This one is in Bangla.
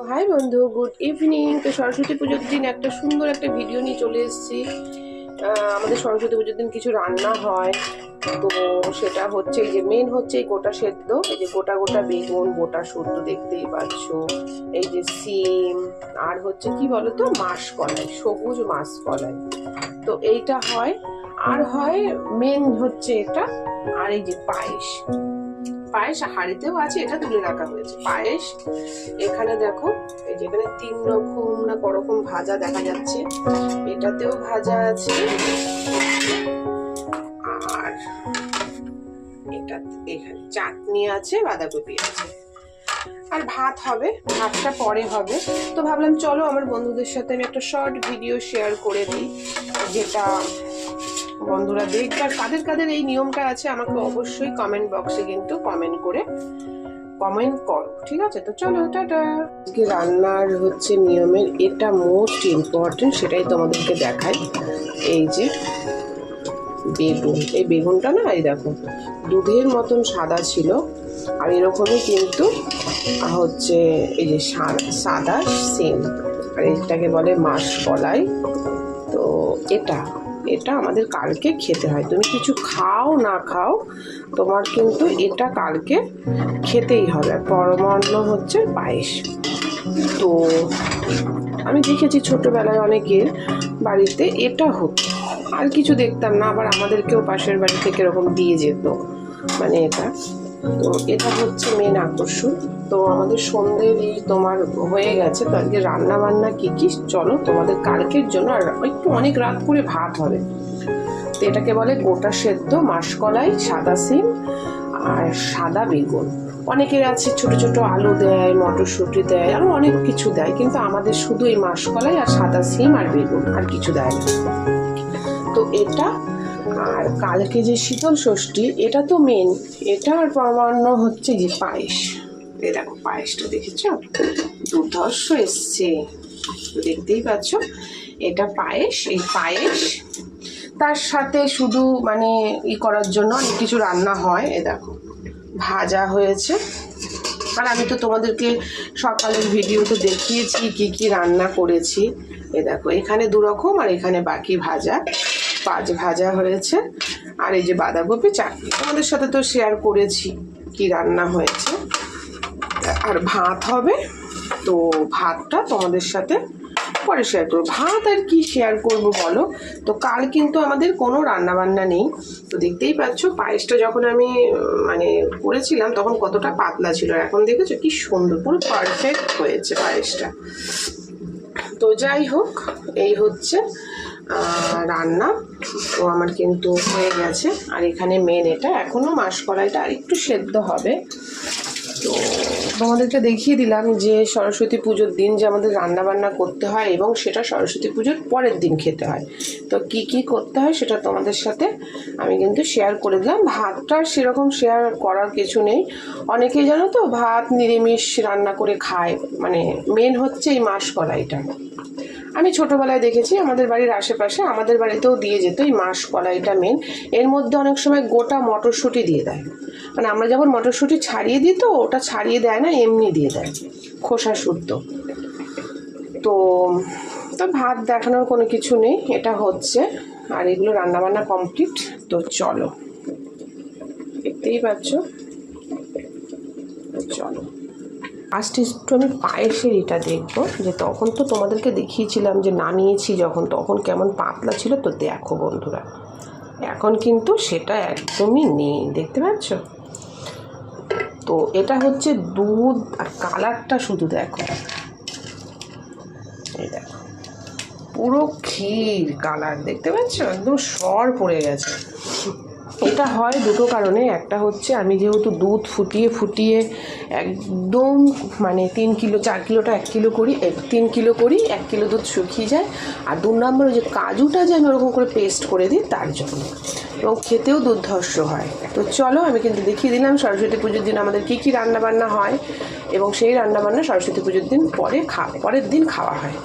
হাই বন্ধু, গুড ইভিনিং। তো সরস্বতী পুজোর দিন একটা সুন্দর একটা ভিডিও নিয়ে চলে এসেছি। আমাদের সরস্বতী পুজোর দিন কিছু রান্না হয়, তো সেটা হচ্ছে এই যে মেন হচ্ছে এই গোটা সেদ্ধ, এই যে গোটা গোটা বেগুন, গোটা শুদ্ধ দেখতেই পাচ্ছ, এই যে সিম, আর হচ্ছে কি বলতো মাসকলাই, সবুজ মাসকলাই। তো এইটা হয়, আর হয় মেন হচ্ছে এটা, আর এই যে পায়েস। পায়েস হাঁড়িতেও আছে, এটা তুলে রাখা হয়েছে পায়েস। এখানে দেখো, এই যে এখানে 3 রকম না করকম ভাজা দেখা যাচ্ছে, এটাতেও ভাজা আছে, আর এটা এখানে চাটনি আছে, বাঁধাকপি আছে, আর ভাত হবে। ভাতটা পরে হবে। তো ভাবলাম চলো আমার বন্ধুদের সাথে আমি একটা শর্ট ভিডিও শেয়ার করে দিই, যেটা বন্ধুরা দেখবে। আর কাদের কাদের এই নিয়মটা আছে আমাকে অবশ্যই কমেন্ট বক্সে কিন্তু কমেন্ট করো, ঠিক আছে? তো চলো, টাটা। আজকে রান্নার হচ্ছে নিয়মের এটা মোস্ট ইম্পর্টেন্ট, সেটাই তোমাদেরকে দেখাই। এই যে বেগুন, এই বেগুনটা না, এই দেখো দুধের মতন সাদা ছিল, আর এরকমই কিন্তু হচ্ছে এই যে সাদা সিম, আর এটাকে বলে মাসকলাই। তো এটা আমাদের কালকে খেতে হয়। তুমি কিছু খাও না খাও, তোমার কিন্তু এটা কালকে খেতেই হবে। আর পরমান্ন হচ্ছে পায়েস। তো আমি দেখেছি ছোটবেলায় অনেকের বাড়িতে এটা হতো, আর কিছু দেখতাম না। আবার আমাদেরকেও পাশের বাড়ি থেকে এরকম দিয়ে যেত, মানে এটা। তো এটা হচ্ছে মেন আকর্ষণ। তো আমাদের সন্ধ্যের এই তোমার হয়ে গেছে। তো আজকে রান্না বান্না কি কি চলো তোমাদের কালকের জন্য। আর একটু অনেক রাত করে ভাত হবে। তো এটাকে বলে গোটা সেদ্ধ মাসকলাই, সাদা সিম আর সাদা বেগুন। অনেকের আছে ছোট ছোট আলু দেয়, মটরশুঁটি দেয়, আরো অনেক কিছু দেয়, কিন্তু আমাদের শুধু এই মাসকলাই আর সাদা সিম আর বেগুন, আর কিছু দেয় না। তো এটা, আর কালকে যে শীতল ষষ্ঠী, এটা তো মেন। এটা আর পরমান্ন হচ্ছে যে পায়েস। এই দেখো পায়েসটা দেখেছ, দুর্ধর্ষ এসছে, দেখতেই পাচ্ছ। এটা পায়েস, এই পায়েস তার সাথে শুধু মানে করার জন্য অনেক কিছু রান্না হয়। এ দেখো ভাজা হয়েছে, আর আমি তো তোমাদেরকে সকালের ভিডিওতে দেখিয়েছি কি কি রান্না করেছি। এ দেখো এখানে 2 রকম, আর এখানে বাকি ভাজা, 5 ভাজা হয়েছে। আর এই যে বাঁধাকপি চাটনি, তোমাদের সাথে তো শেয়ার করেছি কি রান্না হয়েছে। আর ভাত হবে, তো ভাতটা তোমাদের সাথে পরে শেয়ার করবো। ভাত আর কি শেয়ার করব বলো। তো কাল কিন্তু আমাদের কোনো রান্না বান্না নেই। তো দেখতেই পাচ্ছ পায়েসটা যখন আমি মানে করেছিলাম তখন কতটা পাতলা ছিল, আর এখন দেখেছো কি সুন্দর, পুরো পারফেক্ট হয়েছে পায়েসটা। তো যাই হোক, এই হচ্ছে রান্না। তো আমার কিন্তু হয়ে গেছে। আর এখানে মেন এটা, এখনো মাসকলাইটা আর একটু সেদ্ধ হবে। তো তোমাদেরকে দেখিয়ে দিলাম যে সরস্বতী পুজোর দিন যে আমাদের রান্না বান্না করতে হয়, এবং সেটা সরস্বতী পুজোর পরের দিন খেতে হয়। তো কি কি করতে হয় সেটা তোমাদের সাথে আমি কিন্তু শেয়ার করে দিলাম। ভাতটা সেরকম শেয়ার করার কিছু নেই। অনেকেই জানো তো ভাত নিরামিষ রান্না করে খায়, মানে মেন হচ্ছে এই মাসকলাইটা। আমি ছোটবেলায় দেখেছি আমাদের বাড়ির আশেপাশে, আমাদের বাড়িতেও দিয়ে যেত এই মাসকলাইটা মেন। এর মধ্যে অনেক সময় গোটা মটরশুঁটি দিয়ে দেয়, মানে আমরা যেমন মটরশুঁটি ছাড়িয়ে দিই, তো ওটা ছাড়িয়ে দেয় না, এমনি দিয়ে দেয় খোসা শুদ্ধ। তো তো ভাত দেখানোর কোনো কিছু নেই, এটা হচ্ছে। আর এগুলো রান্নাবান্না কমপ্লিট। তো চলো, দেখতেই পাচ্ছ, চলো আজকে একটু আমি পায়েসের এটা দেখবো, যে তখন তো তোমাদেরকে দেখিয়েছিলাম যে নামিয়েছি যখন, তখন কেমন পাতলা ছিল। তো দেখো বন্ধুরা, এখন কিন্তু সেটা একদমই নেই, দেখতে পাচ্ছ। তো এটা হচ্ছে দুধ, আর কালারটা শুধু দেখো, এই দেখো পুরো ক্ষীর কালার, দেখতে পাচ্ছ, একদম সর পড়ে গেছে। এটা হয় দুটো কারণে। একটা হচ্ছে আমি যেহেতু দুধ ফুটিয়ে একদম মানে 3 কিলো, 4 কিলোটা 1 কিলো করি, 3 কিলো করি, 1 কিলো দুধ শুকিয়ে যায়। আর 2 নম্বর যে কাজুটা যে আমি ওরকম করে পেস্ট করে দিই তার জন্য, এবং খেতেও দুর্ধর্ষ হয়। তো চলো, আমি কিন্তু দেখিয়ে দিলাম সরস্বতী পুজোর দিন আমাদের কী কী রান্নাবান্না হয়, এবং সেই রান্নাবান্না সরস্বতী পুজোর দিন পরের দিন খাওয়া হয়।